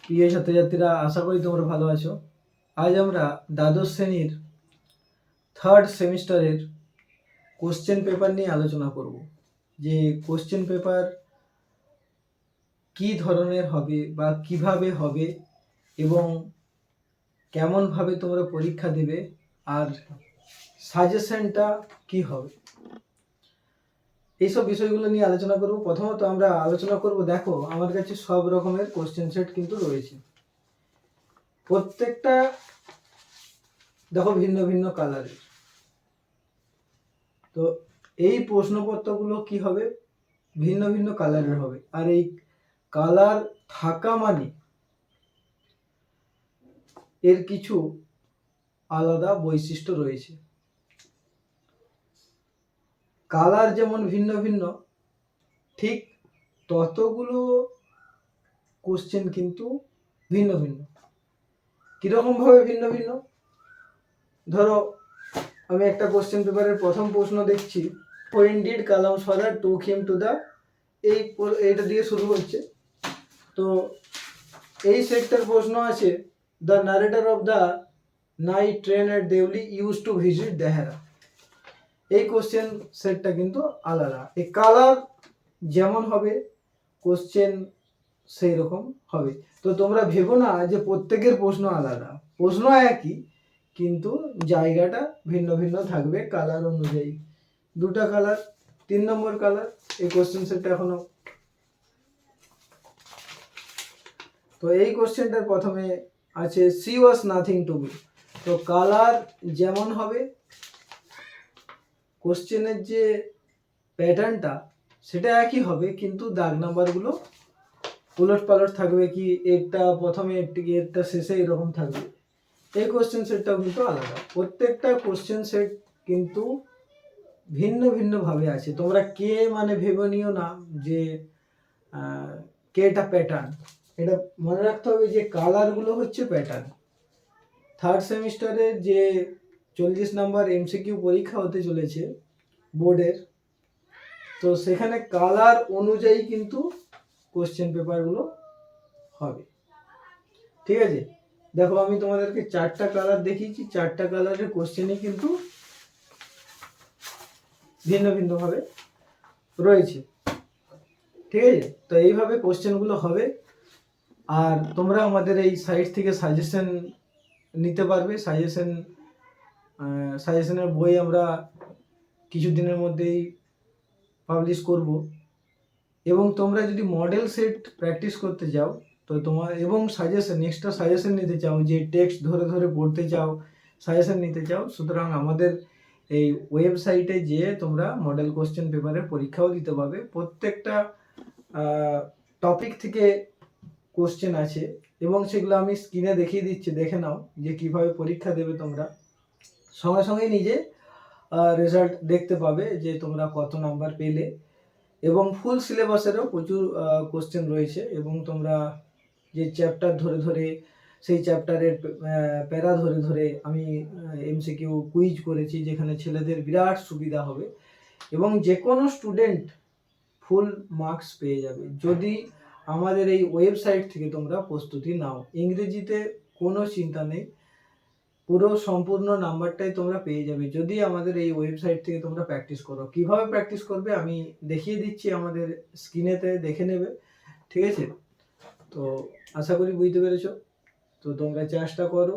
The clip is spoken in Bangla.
প্রিয় ছাত্রছাত্রীরা, আশা করি তোমরা ভালো আছো। আজ আমরা দ্বাদশ শ্রেণীর থার্ড সেমিস্টারের কোশ্চেন পেপার নিয়ে আলোচনা করব। যে কোশ্চেন পেপার কি ধরনের হবে বা কিভাবে হবে এবং কেমনভাবে তোমরা পরীক্ষা দেবে আর সাজেশনটা কি হবে, এইসব বিষয়গুলো নিয়ে আলোচনা করব। প্রথমত আমরা আলোচনা করব, দেখো আমার কাছে সব রকমের কোশ্চেন সেট কিন্তু রয়েছে। প্রত্যেকটা দেখো ভিন্ন ভিন্ন কালারের। তো এই প্রশ্নপত্রগুলো কি হবে, ভিন্ন ভিন্ন কালারের হবে। আর এই কালার থাকা মানে এর কিছু আলাদা বৈশিষ্ট্য রয়েছে। কালার যেমন ভিন্ন ভিন্ন, ঠিক ততগুলো কোশ্চেন কিন্তু ভিন্ন ভিন্ন। কিরকম ভাবে ভিন্ন ভিন্ন? ধরো আমি একটা কোশ্চেন পেপারের প্রথম প্রশ্ন দেখছি, when did Kalam's father took him to the, এইটা দিয়ে শুরু হচ্ছে। তো এই সেটটার প্রশ্ন আছে, the narrator of the night train at Deoli use to visit Dehra. এই কোশ্চেন সেটটা কিন্তু আলাদা। এই কালার যেমন হবে কোশ্চেন সেই রকম হবে। তো তোমরা ভেবো না যে প্রত্যেকের প্রশ্ন আলাদা, প্রশ্ন একই কিন্তু জায়গাটা ভিন্ন ভিন্ন থাকবে কালার অনুযায়ী। দুটা কালার, 3 নম্বর কালার এই কোশ্চেন সেটটা এখনো। তো এই কোশ্চেনটার প্রথমে আছে C was nothing to me. তো কালার যেমন হবে, কোশ্চেনের যে প্যাটার্নটা সেটা একই হবে, কিন্তু দাগ নাম্বারগুলো উলট পালট থাকবে, কি একটা প্রথমে একটা শেষে এরকম থাকবে। এই কোশ্চেন সেটটাও কিন্তু আলাদা। প্রত্যেকটা কোশ্চেন সেট কিন্তু ভিন্ন ভিন্ন ভাবে আছে। তোমরা কে মানে ভেবে নিও না যে কেটা প্যাটার্ন। এটা মনে রাখতে হবে যে কালারগুলো হচ্ছে প্যাটার্ন। থার্ড সেমিস্টারে যে 40 নম্বর এমসিকিউ পরীক্ষা হতে চলেছে বোর্ডের, তো সেখানে কালার অনুযায়ী কিন্তু কোশ্চেন পেপারগুলো হবে। ঠিক আছে, দেখো আমি তোমাদেরকে 4টা কালার দেখিয়েছি, 4টা কালারের কোশ্চেনই কিন্তু ভিন্ন ভিন্ন ভাবে রয়েছে। ঠিক আছে, তো এইভাবে কোশ্চেনগুলো হবে। আর তোমরা আমাদের এই সাইট থেকে সাজেশন নিতে পারবে। সাজেশনের বই আমরা কিছুদিনের মধ্যেই পাবলিশ করব। এবং তোমরা যদি মডেল সেট প্র্যাকটিস করতে চাও তো তোমার, এবং সাজেশন এক্সট্রা সাজেশন নিতে চাও, যে টেক্সট ধরে ধরে পড়তে চাও, সাজেশন নিতে চাও, সুতরাং আমাদের এই ওয়েবসাইটে যেয়ে তোমরা মডেল কোশ্চেন পেপারের পরীক্ষাও দিতে পারবে। প্রত্যেকটা টপিক থেকে কোশ্চেন আছে এবং সেগুলো আমি স্ক্রিনে দেখিয়ে দিচ্ছি, দেখে নাও যে কিভাবে পরীক্ষা দেবে। তোমরা সঙ্গে সঙ্গে নিজে রেজাল্ট দেখতে পাবে যে তোমরা কত নাম্বার পেলে। এবং ফুল সিলেবাসেরও প্রচুর কোশ্চেন রয়েছে, এবং তোমরা যে চ্যাপ্টার ধরে ধরে, সেই চ্যাপ্টারের প্যারা ধরে ধরে আমি এমসিকিউ কুইজ করেছি, যেখানে ছেলেদের বিরাট সুবিধা হবে এবং যে কোনো স্টুডেন্ট ফুল মার্কস পেয়ে যাবে যদি আমাদের এই ওয়েবসাইট থেকে তোমরা প্রস্তুতি নাও। ইংরেজিতে কোনো চিন্তা নেই, পুরো সম্পূর্ণ নাম্বারটাই তোমরা পেয়ে যাবে যদি আমাদের এই ওয়েবসাইট থেকে তোমরা প্র্যাকটিস করো। কিভাবে প্র্যাকটিস করবে আমি দেখিয়ে দিচ্ছি, আমাদের স্ক্রিনেতে দেখে নেবে। ঠিক আছে, তো আশা করি বুঝতে পেরেছো। তো তোমরা চেষ্টা করো